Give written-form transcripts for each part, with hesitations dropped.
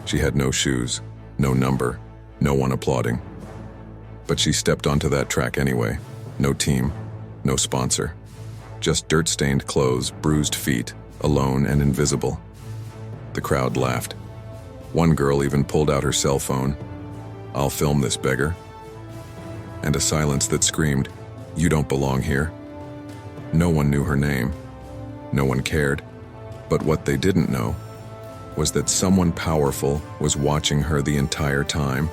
She had no shoes, no number, no one applauding. But she stepped onto that track anyway. No team, no sponsor. Just dirt-stained clothes, bruised feet, alone and invisible. The crowd laughed. One girl even pulled out her cell phone. "I'll film this beggar." And a silence that screamed, "You don't belong here." No one knew her name. No one cared. But what they didn't know was that someone powerful was watching her the entire time,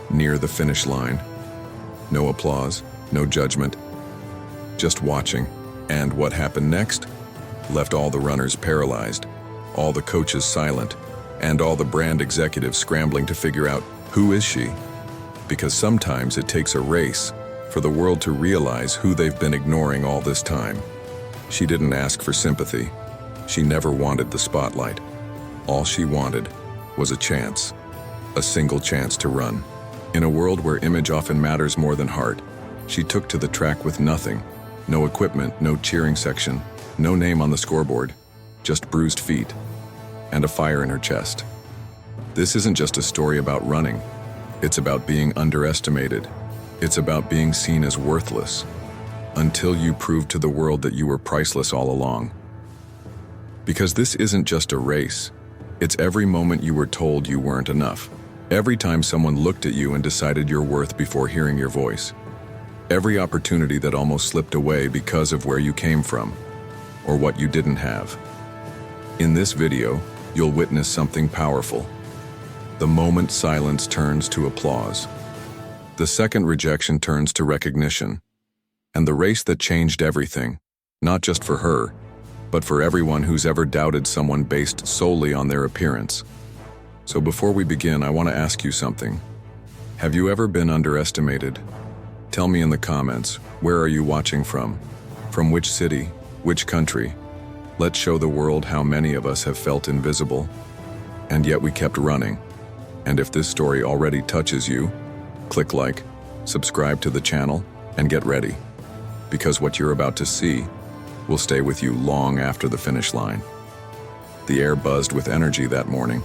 near the finish line. No applause, no judgment, just watching. And what happened next left all the runners paralyzed, all the coaches silent, and all the brand executives scrambling to figure out, who is she? Because sometimes it takes a race for the world to realize who they've been ignoring all this time. She didn't ask for sympathy. She never wanted the spotlight. All she wanted was a chance, a single chance to run. In a world where image often matters more than heart, she took to the track with nothing. No equipment, no cheering section, no name on the scoreboard, just bruised feet and a fire in her chest. This isn't just a story about running. It's about being underestimated. It's about being seen as worthless until you prove to the world that you were priceless all along. Because this isn't just a race. It's every moment you were told you weren't enough. Every time someone looked at you and decided your worth before hearing your voice. Every opportunity that almost slipped away because of where you came from, or what you didn't have. In this video, you'll witness something powerful. The moment silence turns to applause. The second rejection turns to recognition. And the race that changed everything, not just for her, but for everyone who's ever doubted someone based solely on their appearance. So before we begin, I want to ask you something. Have you ever been underestimated? Tell me in the comments, where are you watching from? From which city? Which country? Let's show the world how many of us have felt invisible. And yet we kept running. And if this story already touches you, click like, subscribe to the channel, and get ready. Because what you're about to see will stay with you long after the finish line. The air buzzed with energy that morning.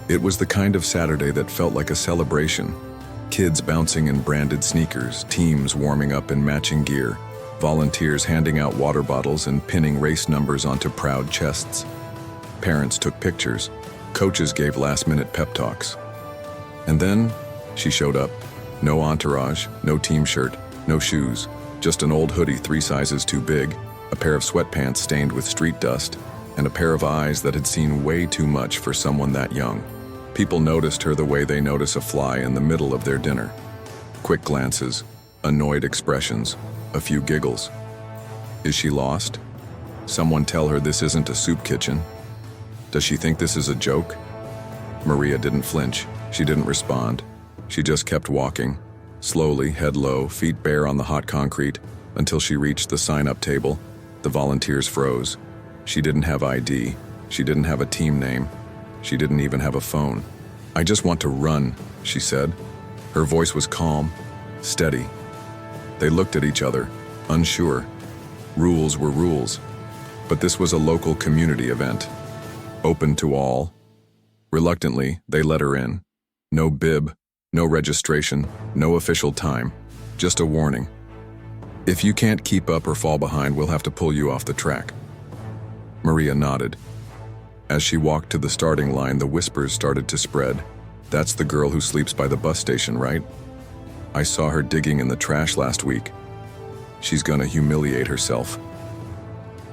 It was the kind of Saturday that felt like a celebration. Kids bouncing in branded sneakers, teams warming up in matching gear, volunteers handing out water bottles and pinning race numbers onto proud chests. Parents took pictures, coaches gave last-minute pep talks. And then, she showed up. No entourage, no team shirt, no shoes, just an old hoodie 3 sizes too big, a pair of sweatpants stained with street dust, and a pair of eyes that had seen way too much for someone that young. People noticed her the way they notice a fly in the middle of their dinner. Quick glances, annoyed expressions, a few giggles. Is she lost? Someone tell her this isn't a soup kitchen. Does she think this is a joke? Maria didn't flinch. She didn't respond. She just kept walking, slowly, head low, feet bare on the hot concrete, until she reached the sign-up table. The volunteers froze. She didn't have ID. She didn't have a team name. She didn't even have a phone. "I just want to run," she said. Her voice was calm, steady. They looked at each other, unsure. Rules were rules. But this was a local community event, open to all. Reluctantly, they let her in. No bib, no registration, no official time, just a warning. "If you can't keep up or fall behind, we'll have to pull you off the track." Maria nodded. As she walked to the starting line, the whispers started to spread. "That's the girl who sleeps by the bus station, right? I saw her digging in the trash last week. She's gonna humiliate herself."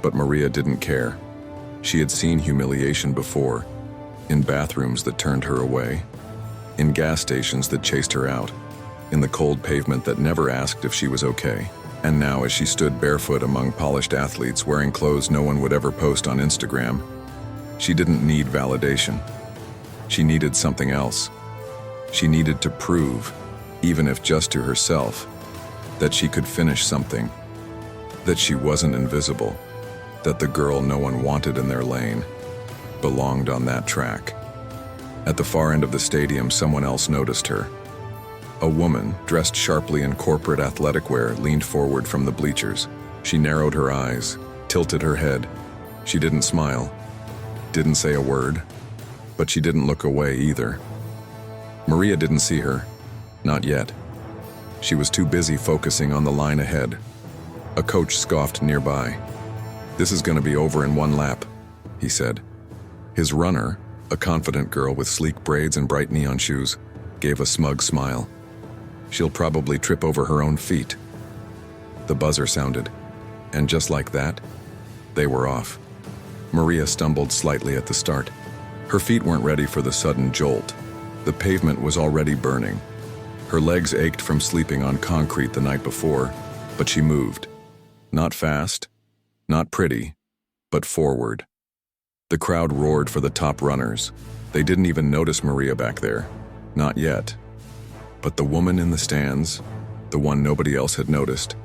But Maria didn't care. She had seen humiliation before, in bathrooms that turned her away, in gas stations that chased her out, in the cold pavement that never asked if she was okay. And now, as she stood barefoot among polished athletes wearing clothes no one would ever post on Instagram, she didn't need validation. She needed something else. She needed to prove, even if just to herself, that she could finish something, that she wasn't invisible, that the girl no one wanted in their lane belonged on that track. At the far end of the stadium, someone else noticed her. A woman, dressed sharply in corporate athletic wear, leaned forward from the bleachers. She narrowed her eyes, tilted her head. She didn't smile, didn't say a word, But she didn't look away either. Maria didn't see her. Not yet. She was too busy focusing on the line ahead. A coach scoffed nearby. "This is going to be over in one lap," he said. His runner, a confident girl with sleek braids and bright neon shoes, gave a smug smile. "She'll probably trip over her own feet." The buzzer sounded, and just like that, they were off. Maria stumbled slightly at the start. Her feet weren't ready for the sudden jolt. The pavement was already burning. Her legs ached from sleeping on concrete the night before, but she moved. Not fast, not pretty, but forward. The crowd roared for the top runners. They didn't even notice Maria back there. Not yet. But the woman in the stands, the one nobody else had noticed,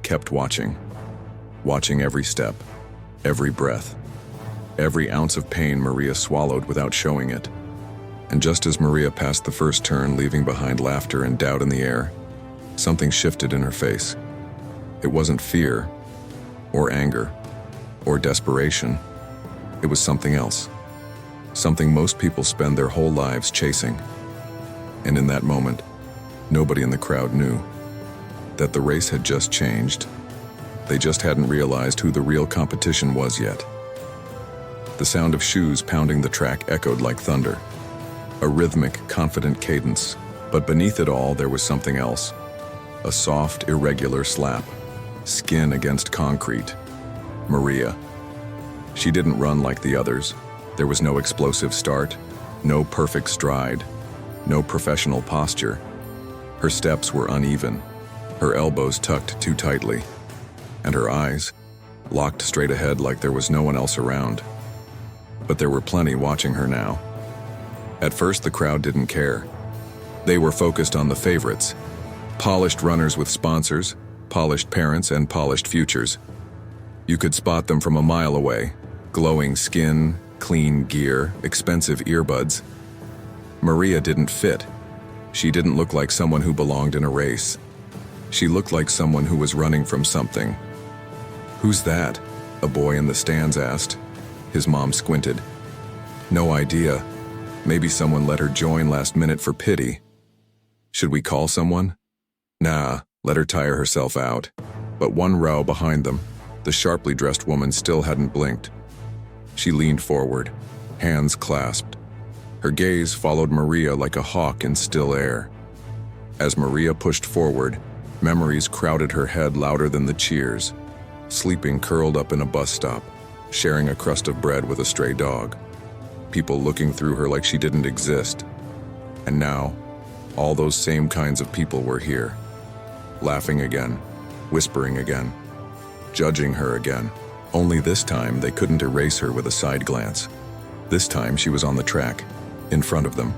kept watching. Watching every step, every breath, every ounce of pain Maria swallowed without showing it. And just as Maria passed the first turn, leaving behind laughter and doubt in the air, something shifted in her face. It wasn't fear, or anger, or desperation. It was something else. Something most people spend their whole lives chasing. And in that moment, nobody in the crowd knew that the race had just changed. They just hadn't realized who the real competition was yet. The sound of shoes pounding the track echoed like thunder. A rhythmic, confident cadence, but beneath it all there was something else. A soft, irregular slap. Skin against concrete. Maria. She didn't run like the others. There was no explosive start, no perfect stride, no professional posture. Her steps were uneven, her elbows tucked too tightly, and her eyes locked straight ahead like there was no one else around. But there were plenty watching her now. At first, the crowd didn't care. They were focused on the favorites, polished runners with sponsors, polished parents, and polished futures. You could spot them from a mile away, glowing skin, clean gear, expensive earbuds. Maria didn't fit. She didn't look like someone who belonged in a race. She looked like someone who was running from something. "Who's that?" a boy in the stands asked. His mom squinted. "No idea. Maybe someone let her join last minute for pity." "Should we call someone?" "Nah, let her tire herself out." But one row behind them, the sharply dressed woman still hadn't blinked. She leaned forward, hands clasped. Her gaze followed Maria like a hawk in still air. As Maria pushed forward, memories crowded her head louder than the cheers. Sleeping curled up in a bus stop, sharing a crust of bread with a stray dog. People looking through her like she didn't exist. And now, all those same kinds of people were here. Laughing again, whispering again, judging her again. Only this time they couldn't erase her with a side glance. This time she was on the track, in front of them,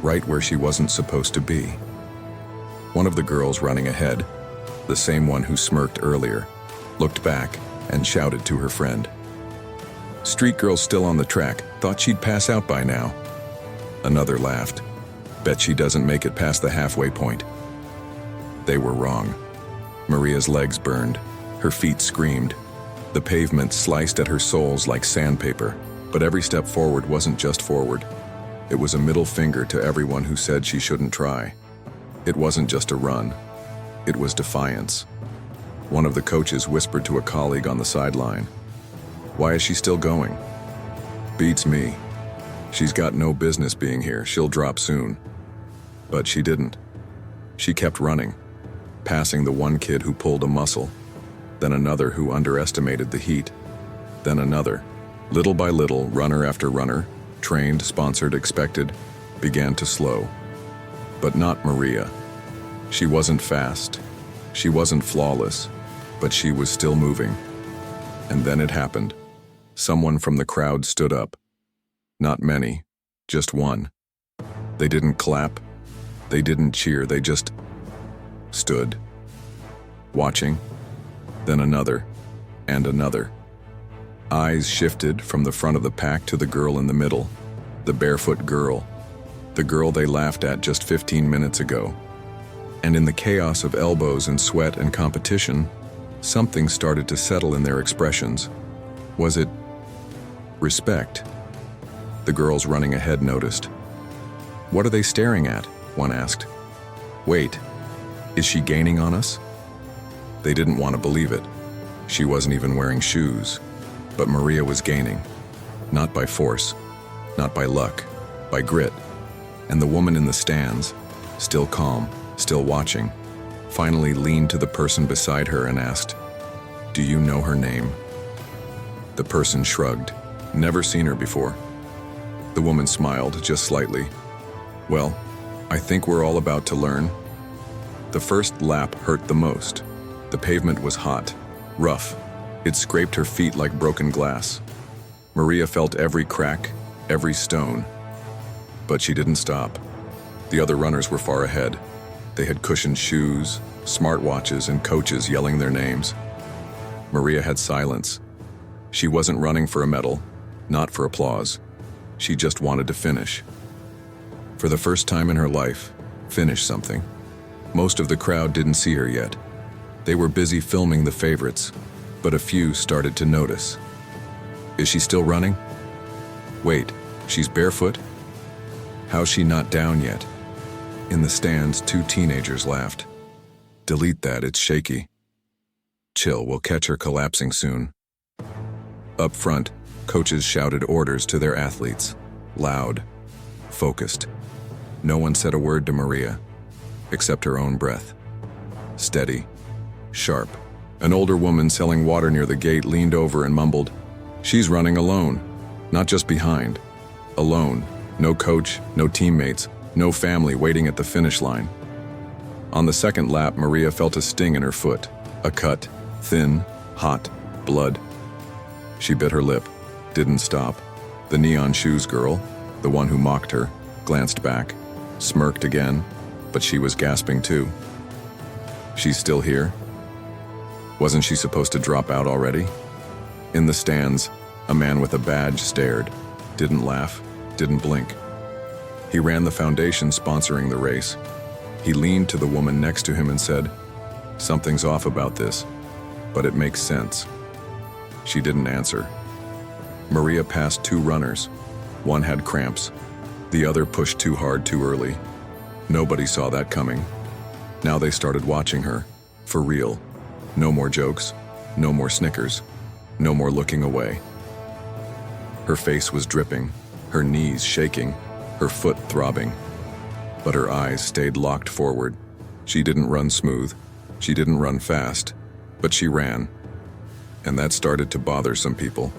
right where she wasn't supposed to be. One of the girls running ahead, the same one who smirked earlier, looked back and shouted to her friend. "Street girl's still on the track, thought she'd pass out by now." Another laughed. "Bet she doesn't make it past the halfway point." They were wrong. Maria's legs burned, her feet screamed. The pavement sliced at her soles like sandpaper, but every step forward wasn't just forward. It was a middle finger to everyone who said she shouldn't try. It wasn't just a run. It was defiance. One of the coaches whispered to a colleague on the sideline, "Why is she still going?" "Beats me. She's got no business being here. She'll drop soon." But she didn't. She kept running, passing the one kid who pulled a muscle, then another who underestimated the heat, then another. Little by little, runner after runner, trained, sponsored, expected, began to slow. But not Maria. She wasn't fast. She wasn't flawless, but she was still moving. And then it happened. Someone from the crowd stood up. Not many, just one. They didn't clap. They didn't cheer. They just stood, watching, then another, and another. Eyes shifted from the front of the pack to the girl in the middle, the barefoot girl, the girl they laughed at just 15 minutes ago. And in the chaos of elbows and sweat and competition, something started to settle in their expressions. Was it respect? The girls running ahead noticed. "What are they staring at?" one asked. "Wait, is she gaining on us?" They didn't want to believe it. She wasn't even wearing shoes. But Maria was gaining. Not by force, not by luck, by grit. And the woman in the stands, still calm, still watching, finally leaned to the person beside her and asked, "Do you know her name?" The person shrugged. Never seen her before. The woman smiled, just slightly. "Well, I think we're all about to learn." The first lap hurt the most. The pavement was hot, rough. It scraped her feet like broken glass. Maria felt every crack, every stone. But she didn't stop. The other runners were far ahead. They had cushioned shoes, smartwatches, and coaches yelling their names. Maria had silence. She wasn't running for a medal, not for applause. She just wanted to finish. For the first time in her life, finish something. Most of the crowd didn't see her yet. They were busy filming the favorites, but a few started to notice. Is she still running? Wait, she's barefoot? How's she not down yet? In the stands, 2 teenagers laughed. Delete that, it's shaky. Chill, we'll catch her collapsing soon. Up front, coaches shouted orders to their athletes. Loud, focused. No one said a word to Maria, except her own breath. Steady, sharp. An older woman selling water near the gate leaned over and mumbled, "She's running alone, not just behind. Alone, no coach, no teammates, no family waiting at the finish line." On the second lap, Maria felt a sting in her foot, a cut, thin, hot, blood. She bit her lip, didn't stop. The neon shoes girl, the one who mocked her, glanced back, smirked again, but she was gasping too. She's still here? Wasn't she supposed to drop out already? In the stands, a man with a badge stared, didn't laugh, didn't blink. He ran the foundation sponsoring the race. He leaned to the woman next to him and said, "Something's off about this, but it makes sense." She didn't answer. Maria passed 2 runners. One had cramps. The other pushed too hard too early. Nobody saw that coming. Now they started watching her, for real. No more jokes, no more snickers, no more looking away. Her face was dripping, her knees shaking, her foot throbbing. But her eyes stayed locked forward. She didn't run smooth, she didn't run fast, but she ran. And that started to bother some people.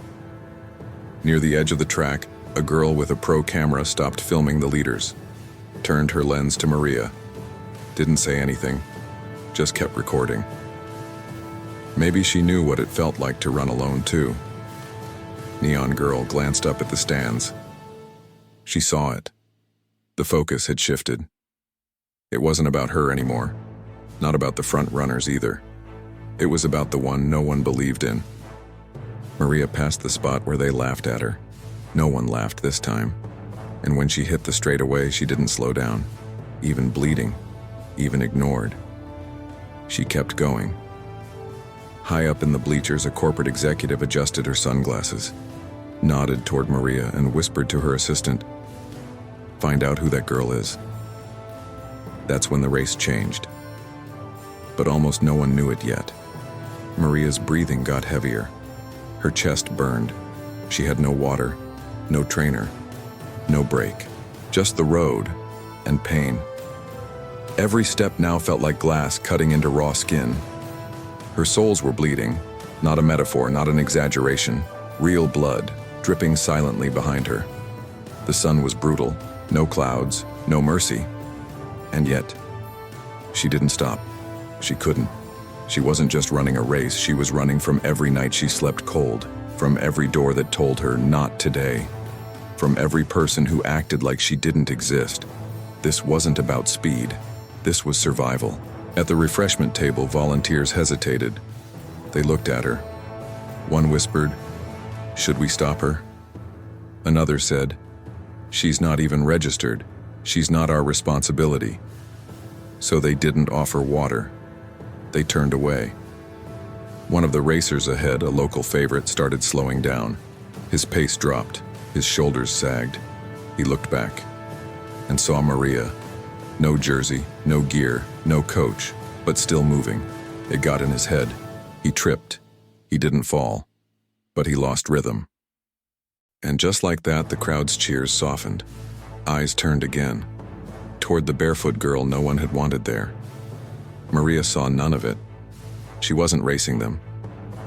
Near the edge of the track, a girl with a pro camera stopped filming the leaders, turned her lens to Maria, didn't say anything, just kept recording. Maybe she knew what it felt like to run alone too. Neon Girl glanced up at the stands. She saw it. The focus had shifted. It wasn't about her anymore, not about the front runners either. It was about the one no one believed in. Maria passed the spot where they laughed at her. No one laughed this time. And when she hit the straightaway, she didn't slow down, even bleeding, even ignored. She kept going. High up in the bleachers, a corporate executive adjusted her sunglasses, nodded toward Maria, and whispered to her assistant, "Find out who that girl is." That's when the race changed. But almost no one knew it yet. Maria's breathing got heavier. Her chest burned. She had no water, no trainer, no break. Just the road and pain. Every step now felt like glass cutting into raw skin. Her soles were bleeding, not a metaphor, not an exaggeration. Real blood, dripping silently behind her. The sun was brutal, no clouds, no mercy. And yet, she didn't stop. She couldn't. She wasn't just running a race, she was running from every night she slept cold, from every door that told her, "Not today," from every person who acted like she didn't exist. This wasn't about speed. This was survival. At the refreshment table, volunteers hesitated. They looked at her. One whispered, "Should we stop her?" Another said, "She's not even registered. She's not our responsibility." So they didn't offer water. They turned away. One of the racers ahead, a local favorite, started slowing down. His pace dropped. His shoulders sagged. He looked back and saw Maria. No jersey, no gear, no coach, but still moving. It got in his head. He tripped. He didn't fall, but he lost rhythm. And just like that, the crowd's cheers softened. Eyes turned again, toward the barefoot girl no one had wanted there. Maria saw none of it. She wasn't racing them.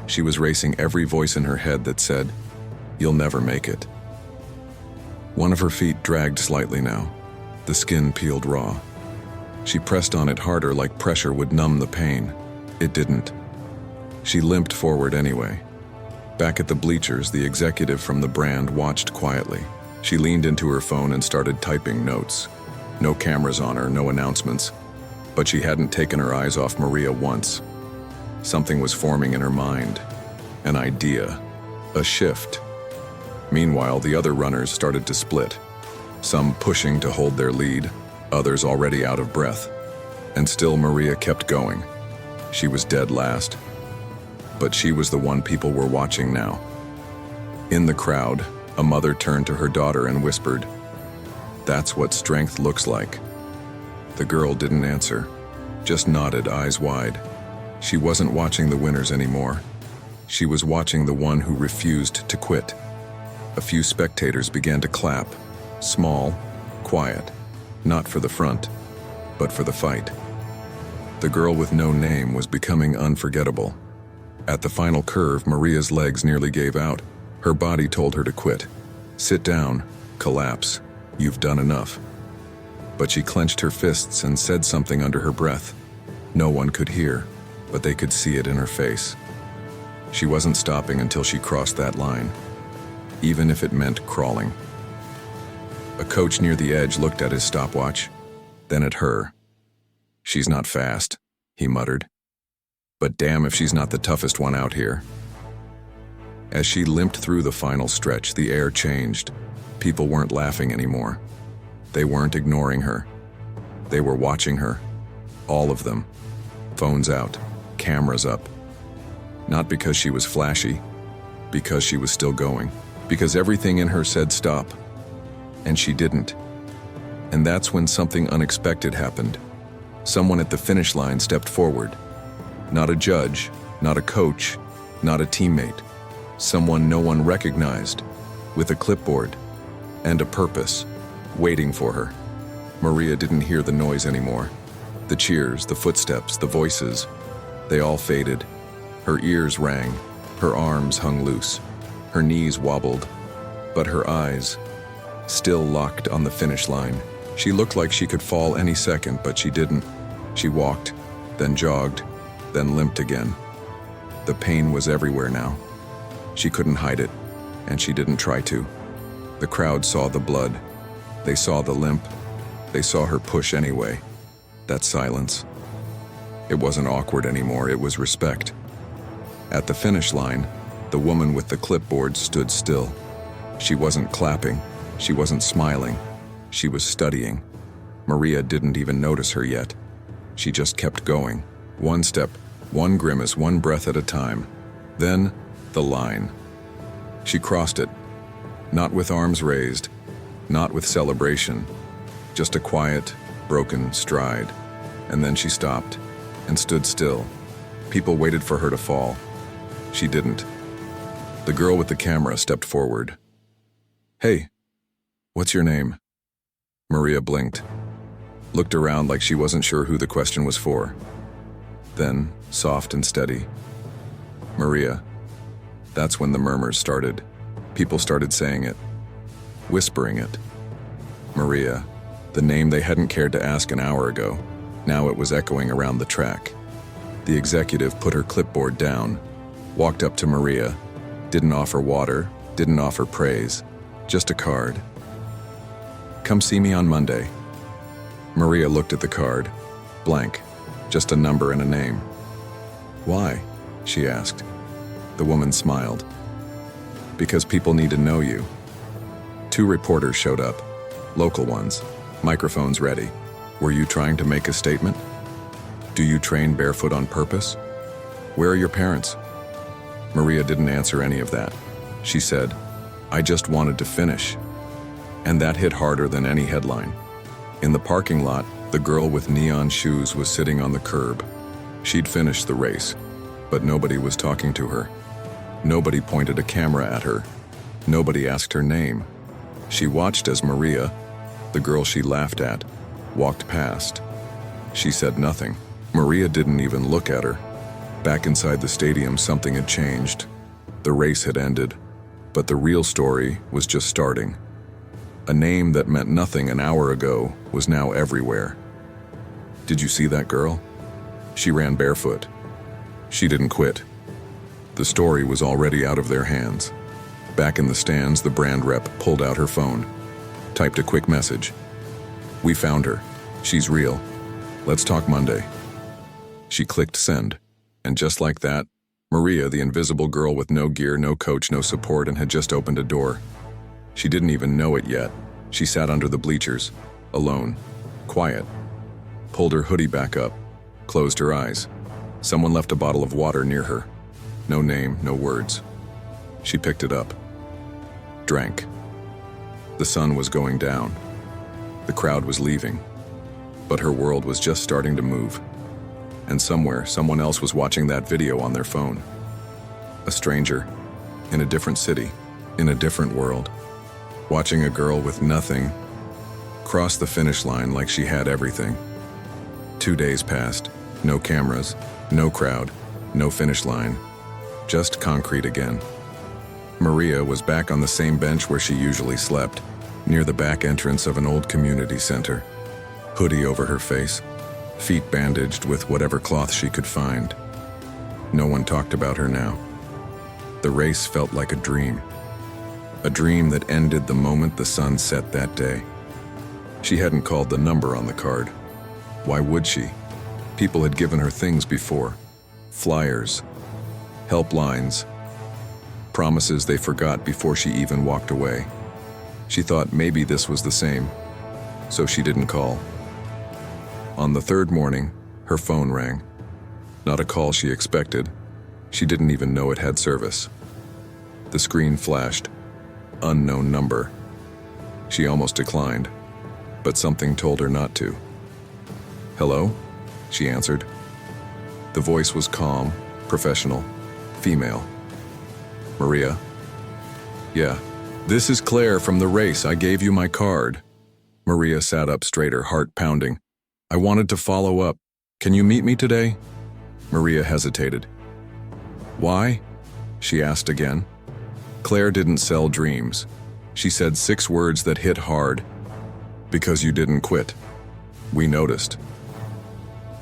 She was racing every voice in her head that said, "You'll never make it." One of her feet dragged slightly now. The skin peeled raw. She pressed on it harder, like pressure would numb the pain. It didn't. She limped forward anyway. Back at the bleachers, the executive from the brand watched quietly. She leaned into her phone and started typing notes. No cameras on her, no announcements. But she hadn't taken her eyes off Maria once. Something was forming in her mind. An idea. A shift. Meanwhile, the other runners started to split. Some pushing to hold their lead, others already out of breath. And still Maria kept going. She was dead last. But she was the one people were watching now. In the crowd, a mother turned to her daughter and whispered, "That's what strength looks like." The girl didn't answer, just nodded, eyes wide. She wasn't watching the winners anymore. She was watching the one who refused to quit. A few spectators began to clap, small, quiet, not for the front, but for the fight. The girl with no name was becoming unforgettable. At the final curve, Maria's legs nearly gave out. Her body told her to quit. Sit down, collapse, you've done enough. But she clenched her fists and said something under her breath. No one could hear, but they could see it in her face. She wasn't stopping until she crossed that line, even if it meant crawling. A coach near the edge looked at his stopwatch, then at her. "She's not fast," he muttered. "But damn if she's not the toughest one out here." As she limped through the final stretch, the air changed. People weren't laughing anymore. They weren't ignoring her. They were watching her. All of them. Phones out, cameras up. Not because she was flashy, because she was still going. Because everything in her said stop. And she didn't. And that's when something unexpected happened. Someone at the finish line stepped forward. Not a judge, not a coach, not a teammate. Someone no one recognized, with a clipboard and a purpose, waiting for her. Maria didn't hear the noise anymore. The cheers, the footsteps, the voices, they all faded. Her ears rang, her arms hung loose, her knees wobbled, but her eyes, still locked on the finish line. She looked like she could fall any second, but she didn't. She walked, then jogged, then limped again. The pain was everywhere now. She couldn't hide it, and she didn't try to. The crowd saw the blood. They saw the limp. They saw her push anyway. That silence. It wasn't awkward anymore, it was respect. At the finish line, the woman with the clipboard stood still. She wasn't clapping. She wasn't smiling. She was studying. Maria didn't even notice her yet. She just kept going. One step, one grimace, one breath at a time. Then, the line. She crossed it. Not with arms raised, not with celebration. Just a quiet, broken stride. And then she stopped and stood still. People waited for her to fall. She didn't. The girl with the camera stepped forward. "Hey, what's your name?" Maria blinked, looked around like she wasn't sure who the question was for. Then, soft and steady, "Maria." That's when the murmurs started. People started saying it, whispering it. Maria, the name they hadn't cared to ask an hour ago. Now it was echoing around the track. The executive put her clipboard down, walked up to Maria, didn't offer water, didn't offer praise, just a card. "Come see me on Monday." Maria looked at the card, blank, just a number and a name. "Why?" she asked. The woman smiled. "Because people need to know you." 2 reporters showed up, local ones, microphones ready. "Were you trying to make a statement? Do you train barefoot on purpose? Where are your parents?" Maria didn't answer any of that. She said, I just wanted to finish. And that hit harder than any headline. In the parking lot, the girl with neon shoes was sitting on the curb. She'd finished the race, but nobody was talking to her. Nobody pointed a camera at her. Nobody asked her name. She watched as Maria, the girl she laughed at, walked past. She said nothing. Maria didn't even look at her. Back inside the stadium, something had changed. The race had ended, but the real story was just starting. A name that meant nothing an hour ago was now everywhere. Did you see that girl? She ran barefoot. She didn't quit. The story was already out of their hands. Back in the stands, the brand rep pulled out her phone, typed a quick message. "We found her. She's real. Let's talk Monday." She clicked send, and just like that, Maria, the invisible girl with no gear, no coach, no support, and had just opened a door. She didn't even know it yet. She sat under the bleachers, alone, quiet, pulled her hoodie back up, closed her eyes. Someone left a bottle of water near her. No name, no words. She picked it up, drank. The sun was going down. The crowd was leaving, but her world was just starting to move. And somewhere, someone else was watching that video on their phone. A stranger, in a different city, in a different world, watching a girl with nothing cross the finish line like she had everything. 2 days passed, no cameras, no crowd, no finish line, just concrete again. Maria was back on the same bench where she usually slept, near the back entrance of an old community center. Hoodie over her face, feet bandaged with whatever cloth she could find. No one talked about her now. The race felt like a dream that ended the moment the sun set that day. She hadn't called the number on the card. Why would she? People had given her things before. Flyers, helplines, promises they forgot before she even walked away. She thought maybe this was the same, so she didn't call. On the third morning, her phone rang. Not a call she expected. She didn't even know it had service. The screen flashed, unknown number. She almost declined, but something told her not to. "Hello?" she answered. The voice was calm, professional, female. "Maria?" "Yeah. This is Claire from the race. I gave you my card." Maria sat up straighter, heart pounding. "I wanted to follow up. Can you meet me today?" Maria hesitated. "Why?" she asked again. Claire didn't sell dreams. She said 6 words that hit hard. "Because you didn't quit. We noticed."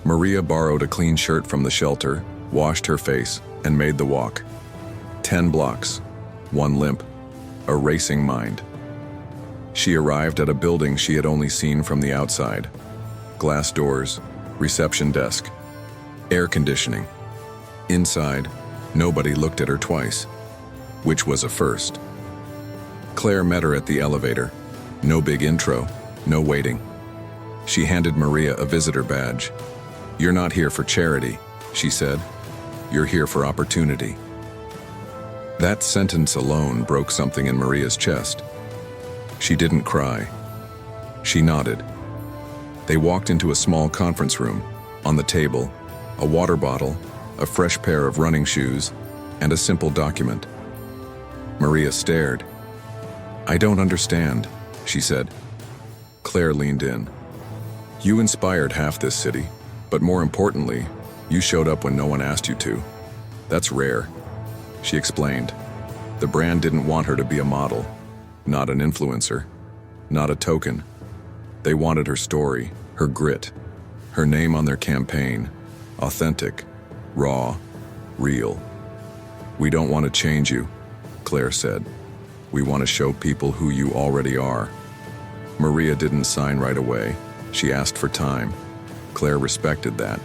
Maria borrowed a clean shirt from the shelter, washed her face, and made the walk. 10 blocks, 1 limp, a racing mind. She arrived at a building she had only seen from the outside. Glass doors, reception desk, air conditioning. Inside, nobody looked at her twice, which was a first. Claire met her at the elevator. No big intro, no waiting. She handed Maria a visitor badge. "You're not here for charity," she said. "You're here for opportunity." That sentence alone broke something in Maria's chest. She didn't cry. She nodded. They walked into a small conference room. On the table, a water bottle, a fresh pair of running shoes, and a simple document. Maria stared. "I don't understand," she said. Claire leaned in. "You inspired half this city, but more importantly, you showed up when no one asked you to. That's rare," she explained. The brand didn't want her to be a model, not an influencer, not a token. They wanted her story, her grit, her name on their campaign, authentic, raw, real. "We don't want to change you," Claire said. "We want to show people who you already are." Maria didn't sign right away. She asked for time. Claire respected that.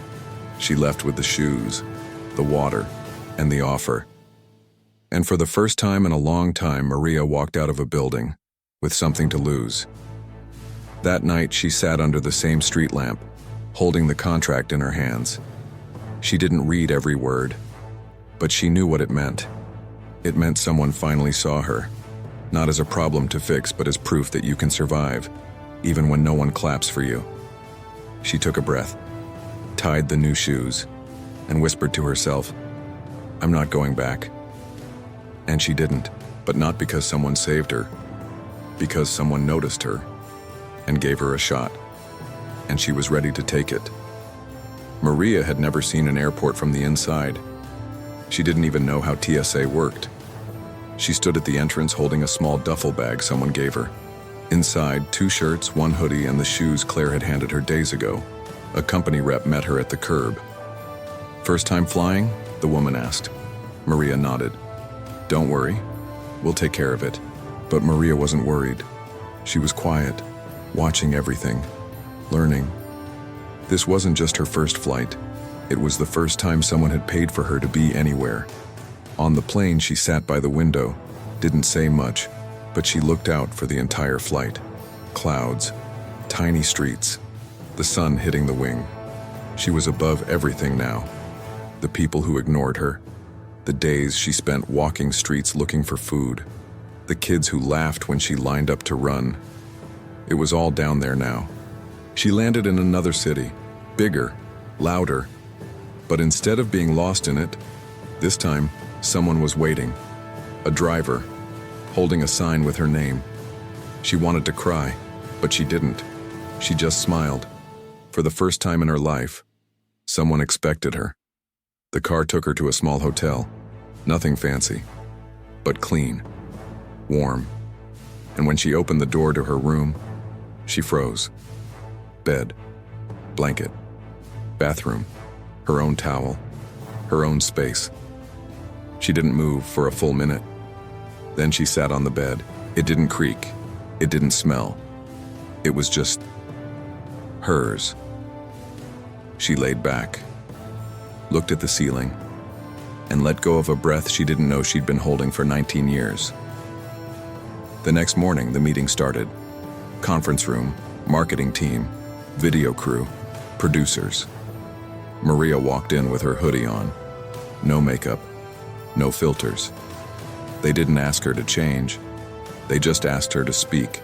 She left with the shoes, the water, and the offer. And for the first time in a long time, Maria walked out of a building with something to lose. That night, she sat under the same street lamp, holding the contract in her hands. She didn't read every word, but she knew what it meant. It meant someone finally saw her. Not as a problem to fix, but as proof that you can survive, even when no one claps for you. She took a breath, tied the new shoes, and whispered to herself, "I'm not going back." And she didn't, but not because someone saved her, because someone noticed her and gave her a shot, and she was ready to take it. Maria had never seen an airport from the inside. She didn't even know how TSA worked. She stood at the entrance holding a small duffel bag someone gave her. Inside, 2 shirts, 1 hoodie, and the shoes Claire had handed her days ago. A company rep met her at the curb. "First time flying?" the woman asked. Maria nodded. "Don't worry, we'll take care of it." But Maria wasn't worried. She was quiet, watching everything, learning. This wasn't just her first flight. It was the first time someone had paid for her to be anywhere. On the plane, she sat by the window, didn't say much, but she looked out for the entire flight. Clouds, tiny streets, the sun hitting the wing. She was above everything now. The people who ignored her, the days she spent walking streets looking for food, the kids who laughed when she lined up to run. It was all down there now. She landed in another city, bigger, louder, but instead of being lost in it, this time someone was waiting. A driver, holding a sign with her name. She wanted to cry, but she didn't. She just smiled. For the first time in her life, someone expected her. The car took her to a small hotel. Nothing fancy, but clean, warm. And when she opened the door to her room, she froze. Bed, blanket, bathroom, her own towel, her own space. She didn't move for a full minute. Then she sat on the bed. It didn't creak. It didn't smell. It was just hers. She laid back, looked at the ceiling, and let go of a breath she didn't know she'd been holding for 19 years. The next morning, the meeting started. Conference room, marketing team, video crew, producers. Maria walked in with her hoodie on. No makeup, no filters. They didn't ask her to change. They just asked her to speak.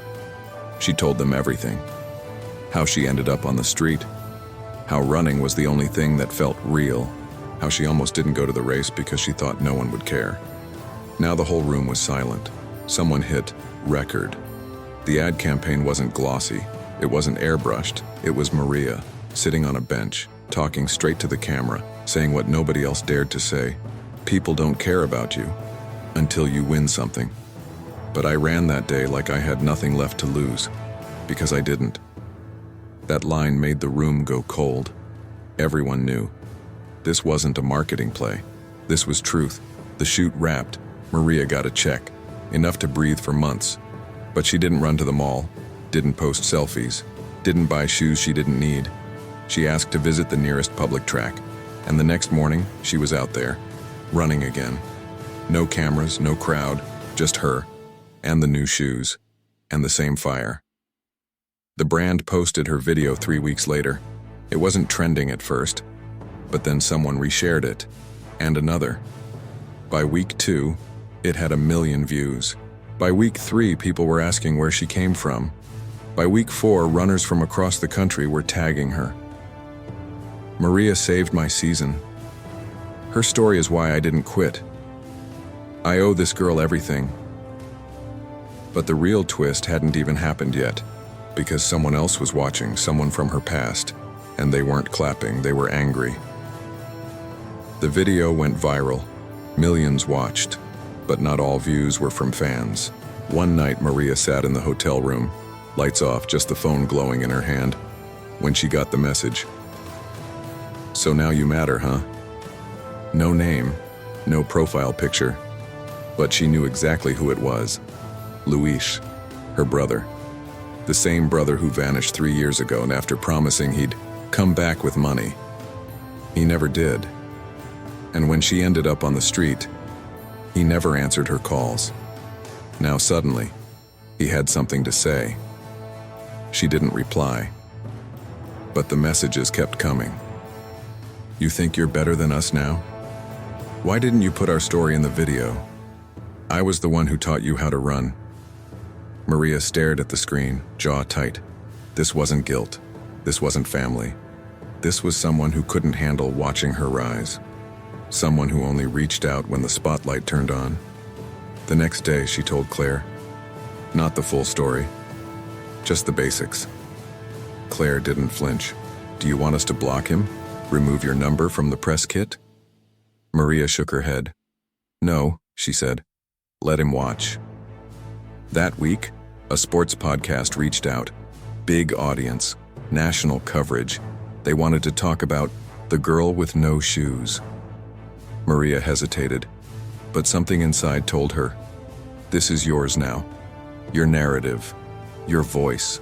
She told them everything. How she ended up on the street. How running was the only thing that felt real. How she almost didn't go to the race because she thought no one would care. Now the whole room was silent. Someone hit record. The ad campaign wasn't glossy. It wasn't airbrushed. It was Maria, sitting on a bench, talking straight to the camera, saying what nobody else dared to say. People don't care about you until you win something. But I ran that day like I had nothing left to lose, because I didn't. That line made the room go cold. Everyone knew. This wasn't a marketing play. This was truth. The shoot wrapped. Maria got a check, enough to breathe for months. But she didn't run to the mall, didn't post selfies, didn't buy shoes she didn't need. She asked to visit the nearest public track, and the next morning, she was out there, running again. No cameras, no crowd, just her, and the new shoes, and the same fire. The brand posted her video 3 weeks later. It wasn't trending at first, but then someone reshared it, and another. By week 2, it had 1 million views. By week 3, people were asking where she came from. By week 4, runners from across the country were tagging her. Maria saved my season. Her story is why I didn't quit. I owe this girl everything. But the real twist hadn't even happened yet, because someone else was watching, someone from her past, and they weren't clapping, they were angry. The video went viral. Millions watched, but not all views were from fans. One night, Maria sat in the hotel room, lights off, just the phone glowing in her hand, when she got the message. "So now you matter, huh?" No name, no profile picture, but she knew exactly who it was. Luis, her brother. The same brother who vanished 3 years ago, and after promising he'd come back with money, he never did. And when she ended up on the street, he never answered her calls. Now suddenly, he had something to say. She didn't reply, but the messages kept coming. "You think you're better than us now? Why didn't you put our story in the video? I was the one who taught you how to run. Maria stared at the screen, jaw tight. This wasn't guilt. This wasn't family. This was someone who couldn't handle watching her rise. Someone who only reached out when the spotlight turned on. The next day, she told Claire. Not the full story. Just the basics. Claire didn't flinch. Do you want us to block him? Remove your number from the press kit? Maria shook her head. No, she said. Let him watch. That week, a sports podcast reached out. Big audience, national coverage. They wanted to talk about the girl with no shoes. Maria hesitated, but something inside told her, this is yours now. Your narrative, your voice.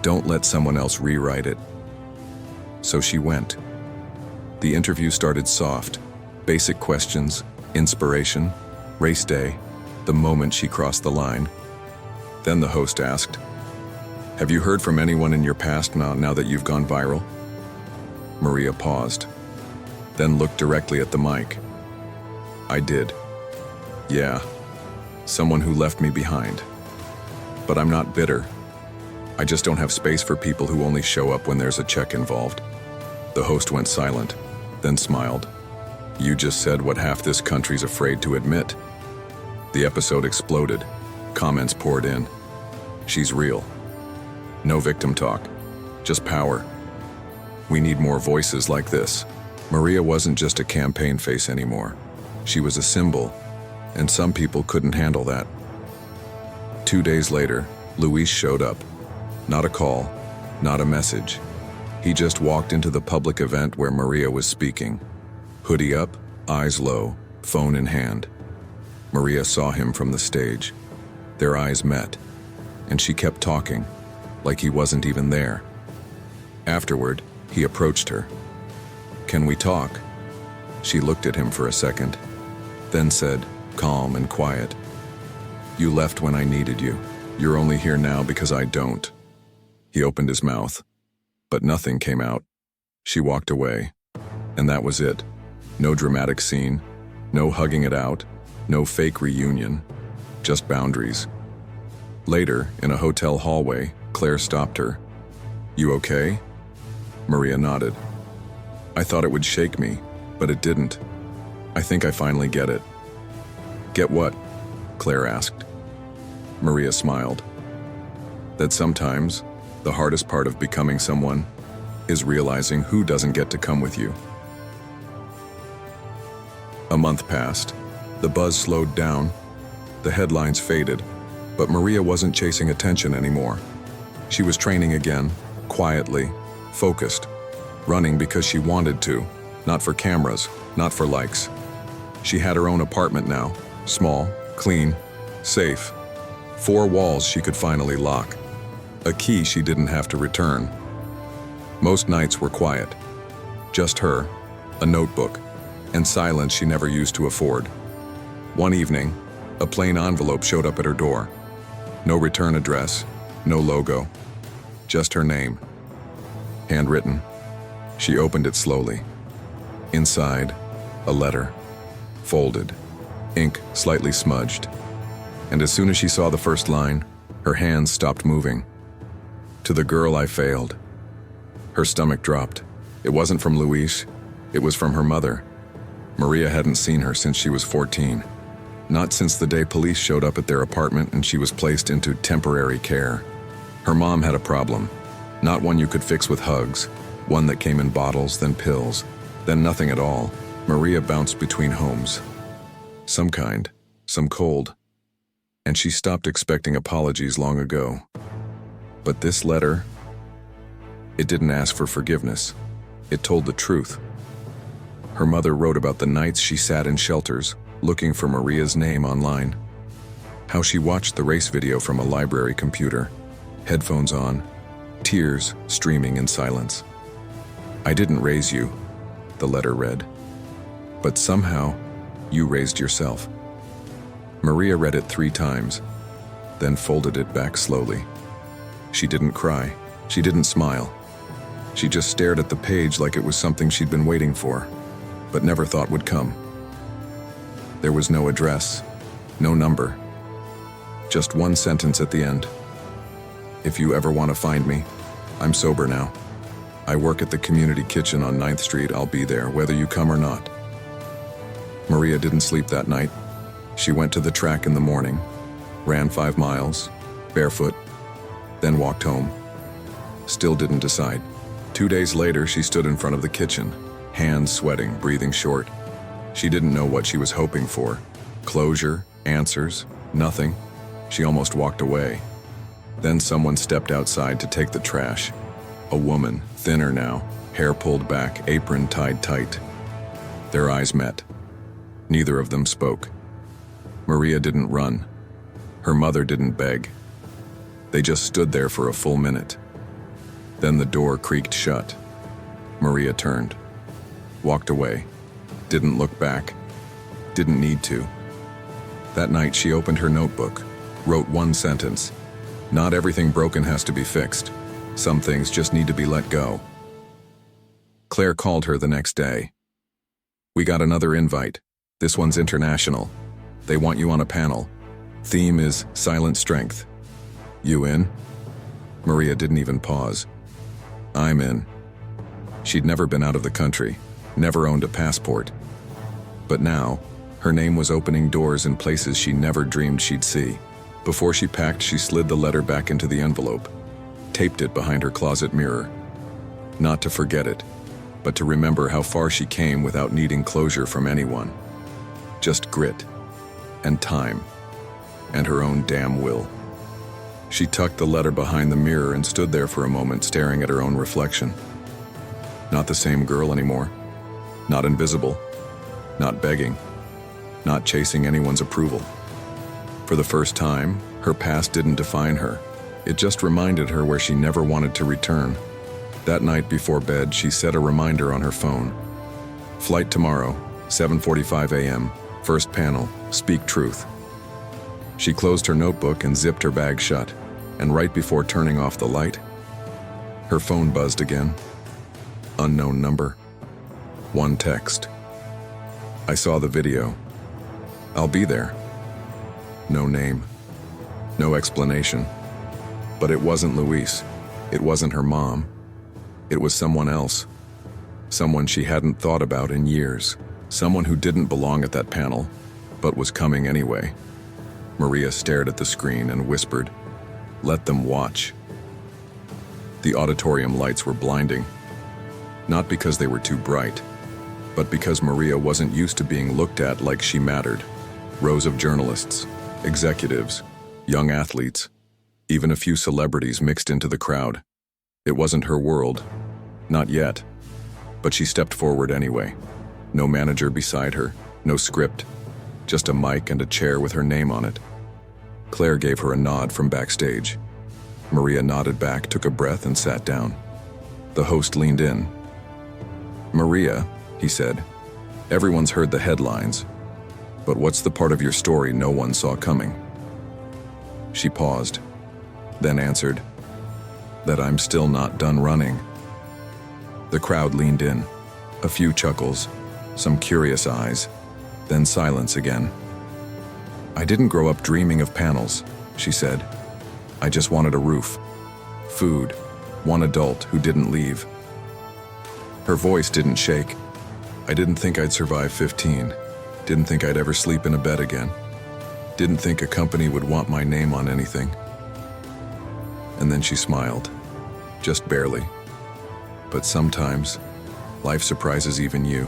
Don't let someone else rewrite it. So she went. The interview started soft. Basic questions, inspiration, race day, the moment she crossed the line. Then the host asked, have you heard from anyone in your past now that you've gone viral? Maria paused, then looked directly at the mic. I did. Yeah, someone who left me behind. But I'm not bitter. I just don't have space for people who only show up when there's a check involved. The host went silent, then smiled. You just said what half this country's afraid to admit. The episode exploded. Comments poured in. She's real. No victim talk, just power. We need more voices like this. Maria wasn't just a campaign face anymore. She was a symbol, and some people couldn't handle that. 2 days later, Luis showed up. Not a call, not a message. He just walked into the public event where Maria was speaking. Hoodie up, eyes low, phone in hand. Maria saw him from the stage. Their eyes met, and she kept talking, like he wasn't even there. Afterward, he approached her. Can we talk? She looked at him for a second, then said, calm and quiet, you left when I needed you. You're only here now because I don't. He opened his mouth, but nothing came out. She walked away, and that was it. No dramatic scene, no hugging it out, no fake reunion, just boundaries. Later, in a hotel hallway, Claire stopped her. You okay? Maria nodded. I thought it would shake me, but it didn't. I think I finally get it. Get what? Claire asked. Maria smiled. That sometimes, the hardest part of becoming someone is realizing who doesn't get to come with you. A month passed. The buzz slowed down. The headlines faded, but Maria wasn't chasing attention anymore. She was training again, quietly, focused, running because she wanted to, not for cameras, not for likes. She had her own apartment now, small, clean, safe. 4 walls she could finally lock. A key she didn't have to return. Most nights were quiet. Just her, a notebook, and silence she never used to afford. One evening, a plain envelope showed up at her door. No return address, no logo, just her name. Handwritten. She opened it slowly. Inside, a letter, folded, ink slightly smudged. And as soon as she saw the first line, her hands stopped moving. To the girl I failed. Her stomach dropped. It wasn't from Luis, it was from her mother. Maria hadn't seen her since she was 14. Not since the day police showed up at their apartment and she was placed into temporary care. Her mom had a problem. Not one you could fix with hugs. One that came in bottles, then pills, then nothing at all. Maria bounced between homes. Some kind, some cold. And she stopped expecting apologies long ago. But this letter, it didn't ask for forgiveness. It told the truth. Her mother wrote about the nights she sat in shelters, looking for Maria's name online. How she watched the race video from a library computer, headphones on, tears streaming in silence. I didn't raise you, the letter read. But somehow, you raised yourself. Maria read it 3 times, then folded it back slowly. She didn't cry. She didn't smile. She just stared at the page like it was something she'd been waiting for, but never thought would come. There was no address, no number, Just one sentence at the end. If you ever want to find me, I'm sober now. I work at the community kitchen on 9th Street. I'll be there, whether you come or not. Maria didn't sleep that night. She went to the track in the morning, ran 5 miles, barefoot, then walked home. Still didn't decide. 2 days later, she stood in front of the kitchen, hands sweating, breathing short. She didn't know what she was hoping for. Closure, answers, nothing. She almost walked away. Then someone stepped outside to take the trash. A woman, thinner now, hair pulled back, apron tied tight. Their eyes met. Neither of them spoke. Maria didn't run. Her mother didn't beg. They just stood there for a full minute. Then the door creaked shut. Maria turned, walked away, didn't look back, didn't need to. That night she opened her notebook, wrote one sentence. Not everything broken has to be fixed. Some things just need to be let go. Claire called her the next day. We got another invite. This one's international. They want you on a panel. Theme is silent strength. You in? Maria didn't even pause. I'm in. She'd never been out of the country, never owned a passport. But now, her name was opening doors in places she never dreamed she'd see. Before she packed, she slid the letter back into the envelope, taped it behind her closet mirror. Not to forget it, but to remember how far she came without needing closure from anyone. Just grit, and time, and her own damn will. She tucked the letter behind the mirror and stood there for a moment staring at her own reflection. Not the same girl anymore. Not invisible. Not begging. Not chasing anyone's approval. For the first time, her past didn't define her. It just reminded her where she never wanted to return. That night before bed, she set a reminder on her phone. Flight tomorrow, 7:45 a.m., first panel, speak truth. She closed her notebook and zipped her bag shut, and right before turning off the light, her phone buzzed again. Unknown number. One text. I saw the video. I'll be there. No name. No explanation. But it wasn't Luis. It wasn't her mom. It was someone else. Someone she hadn't thought about in years. Someone who didn't belong at that panel, but was coming anyway. Maria stared at the screen and whispered, "Let them watch." The auditorium lights were blinding. Not because they were too bright, but because Maria wasn't used to being looked at like she mattered. Rows of journalists, executives, young athletes, even a few celebrities mixed into the crowd. It wasn't her world. Not yet. But she stepped forward anyway. No manager beside her, no script, just a mic and a chair with her name on it. Claire gave her a nod from backstage. Maria nodded back, took a breath, and sat down. The host leaned in. "Maria," he said, "everyone's heard the headlines. But what's the part of your story no one saw coming?" She paused, then answered, "That I'm still not done running." The crowd leaned in. A few chuckles, some curious eyes, then silence again. "I didn't grow up dreaming of panels," she said. "I just wanted a roof, food, one adult who didn't leave." Her voice didn't shake. "I didn't think I'd survive 15. Didn't think I'd ever sleep in a bed again. Didn't think a company would want my name on anything." And then she smiled, just barely. But sometimes, life surprises even you.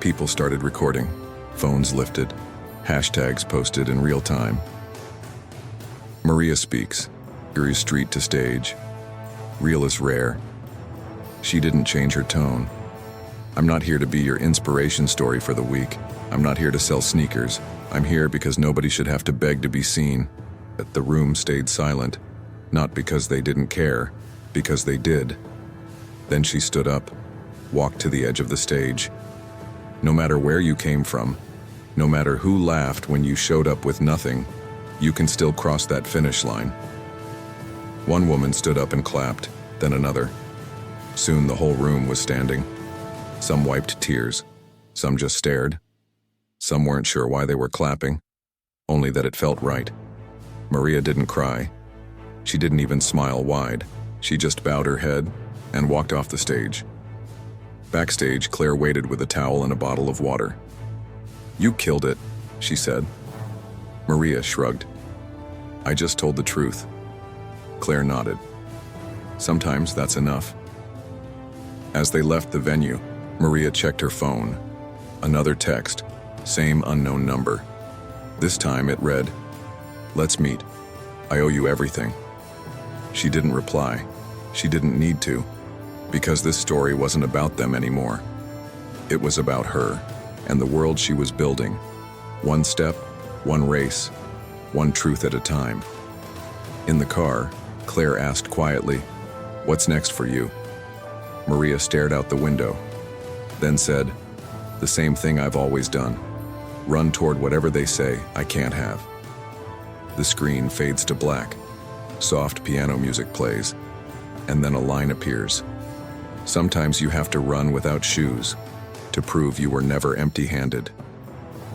People started recording, phones lifted, hashtags posted in real time. Maria speaks, Erie Street to stage. Real is rare. She didn't change her tone. "I'm not here to be your inspiration story for the week. I'm not here to sell sneakers. I'm here because nobody should have to beg to be seen." But the room stayed silent, not because they didn't care, because they did. Then she stood up, walked to the edge of the stage. No matter where you came from, no matter who laughed when you showed up with nothing, you can still cross that finish line. One woman stood up and clapped, then another. Soon the whole room was standing. Some wiped tears, some just stared. Some weren't sure why they were clapping, only that it felt right. Maria didn't cry. She didn't even smile wide. She just bowed her head and walked off the stage. Backstage, Claire waited with a towel and a bottle of water. "You killed it," she said. Maria shrugged. "I just told the truth." Claire nodded. "Sometimes that's enough." As they left the venue, Maria checked her phone. Another text, same unknown number. This time it read, "Let's meet. I owe you everything." She didn't reply. She didn't need to, because this story wasn't about them anymore. It was about her and the world she was building. One step, one race, one truth at a time. In the car, Claire asked quietly, "What's next for you?" Maria stared out the window, then said, "The same thing I've always done. Run toward whatever they say I can't have." The screen fades to black. Soft piano music plays, and then a line appears. "Sometimes you have to run without shoes to prove you were never empty-handed."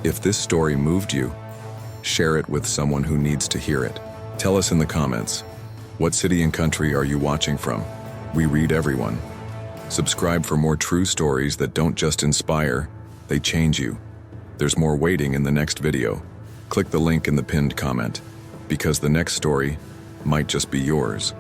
If this story moved you, share it with someone who needs to hear it. Tell us in the comments, what city and country are you watching from? We read everyone. Subscribe for more true stories that don't just inspire, they change you. There's more waiting in the next video. Click the link in the pinned comment, because the next story might just be yours.